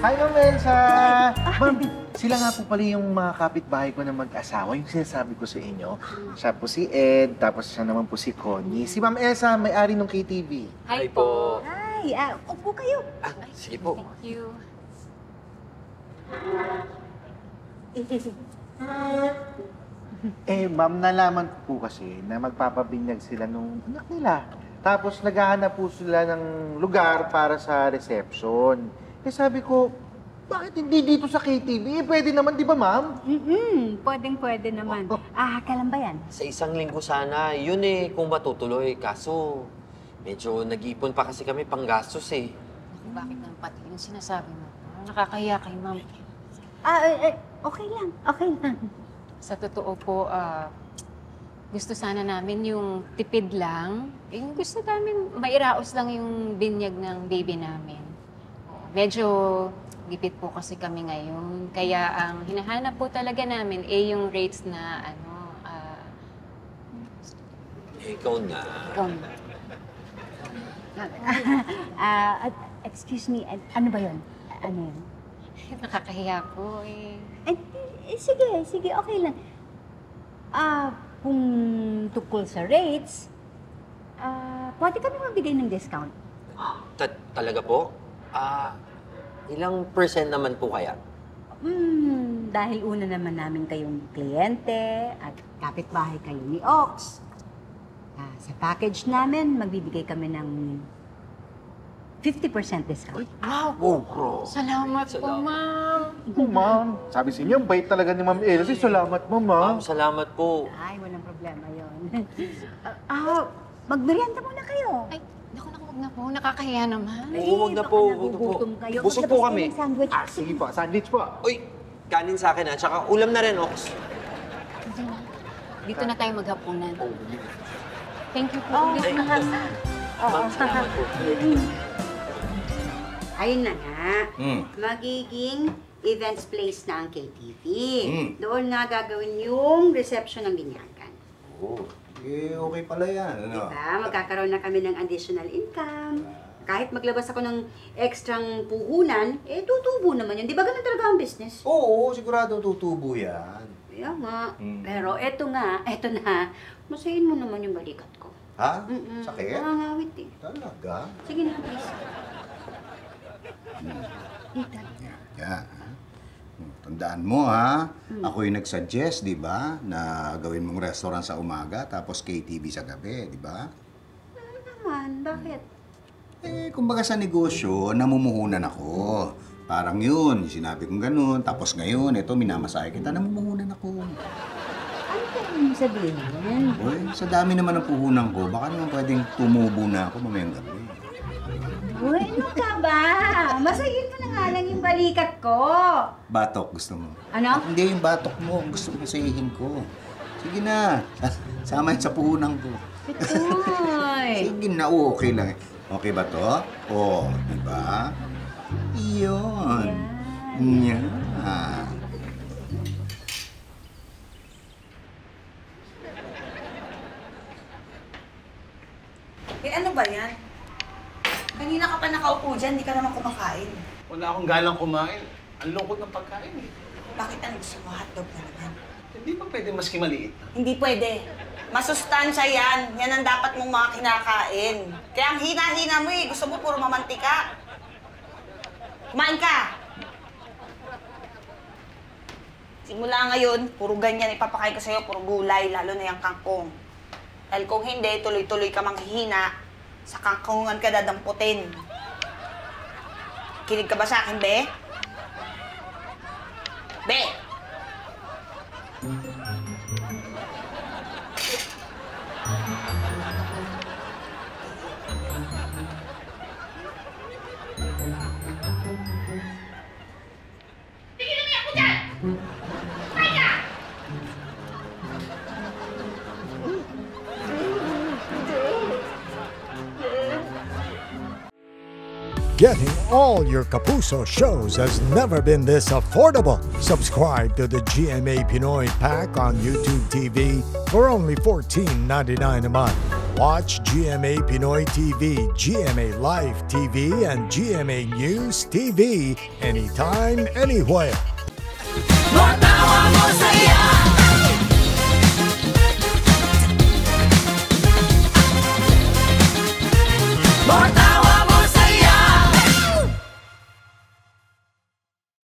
Hi, Ma'am Elsa! Ma'am, sila nga po pala yung mga kapitbahay ko na mag-asawa, yung sinasabi ko sa inyo. Siya po si Ed, tapos siya naman po si Connie. Si Ma'am Elsa, may-ari ng KTV. Hi po. Hi, upo kayo. Sige po. Thank you. Ma'am, nalaman ko po kasi na magpapabinyag sila nung anak nila. Tapos naghahanap po sila ng lugar para sa reception. Sabi ko, bakit hindi dito sa KTV? Pwede naman, di ba, ma'am? Pwedeng-pwede naman. Kailan ba yan? Sa isang linggo sana, yun kung matutuloy. Kaso, medyo nag-iipon pa kasi kami panggastos Bakit naman pati yung sinasabi mo? Nakakahiya kay ma'am. Okay lang. Sa totoo po, gusto sana namin yung tipid lang. Yung gusto namin, mairaos lang yung binyag ng baby namin. Medyo gipit po kasi kami ngayon. Kaya ang hinahanap po talaga namin yung rates na Ikaw na. Excuse me, ano ba yun? Ano yun? Nakakahiya po Sige, okay lang. Kung tukol sa rates, pwede kami magbigay ng discount. Talaga po? Ilang percent naman po kaya? Dahil una naman namin kayong kliyente at kapitbahay kayo ni Ox. Sa package namin, magbibigay kami ng 50% discount. Wow! Salamat po, ma'am. Ma'am, sabi sa inyo, bait talaga ni Ma'am Elsie. Salamat, ma'am. Salamat po. Ay, walang problema yun. Magmerienda muna kayo. Ay, naku, wag na po. Nakakahiya naman. Wag na po. Nagugutom kayo. Busog po kami. Sandwich. Sige po, sandwich po. Uy, kanin sa akin tsaka ulam na rin, Ox. Dito na tayo maghapunan. Thank you po. Ma'am, salamat po. Ayun na nga. Magiging events place na ang KTV. Doon nga gagawin yung reception ng binyagan. Okay pala yan. Ano? Diba? Magkakaroon na kami ng additional income. Kahit maglabas ako ng ekstrang puhunan, tutubo naman yun. Di ba ganun talaga ang business? Oo, sigurado tutubo yan. Kaya nga. Pero eto na, masayin mo naman yung balikat ko. Ha? Sakit? Nakangawit Talaga? Sige na, please. Yeah. Tandaan mo, ha? Ako yung nag-suggest, di ba? Na gawin mong restaurant sa umaga, tapos KTV sa gabi, di ba? Ano naman? Bakit? Kumbaga sa negosyo, namumuhunan ako. Parang yun, sinabi kong ganun. Tapos ngayon, minamasahe kita, namumuhunan ako. Ano ka yung sabihin? Uy, sa dami naman ng puhunan ko, baka naman pwedeng tumubo na ako mamayang gabi. Uy, ano ka ba? Masayin mo na nga lang yung balikat ko. Batok, gusto mo? Ano? Hindi yung batok mo, gusto mo sayihin ko. Sige na, sama yun sa puhunan ko. Itoy. Sige na, okay lang. Okay ba to? Di ba? Iyon. Yan. Ano ba yan? Kanina ka pa nakaupo dyan, hindi ka naman kumakain. Wala akong galang kumain. Ang lungkot ng pagkain Bakit ang gusto mo? Hotdog na naman. Hindi pa pwede maski maliit. Hindi pwede. Masustansya yan. Yan ang dapat mong mga kinakain. Kaya ang hina-hina mo Gusto mo puro mamantika. Kumain ka! Simula ngayon, puro ganyan ipapakain ko sa'yo, puro gulay, lalo na yung kangkong. Dahil kung hindi, tuloy-tuloy ka manghihina, sa kangkungan ka dadamputin. Kinig ka ba sa akin, Be? Be! Tigil naman ako dyan! Kumain ka! Getting all your Kapuso shows has never been this affordable. Subscribe to the GMA Pinoy Pack on YouTube TV for only $14.99 a month. Watch GMA Pinoy TV, GMA Live TV, and GMA News TV anytime, anywhere. Matawa mo saya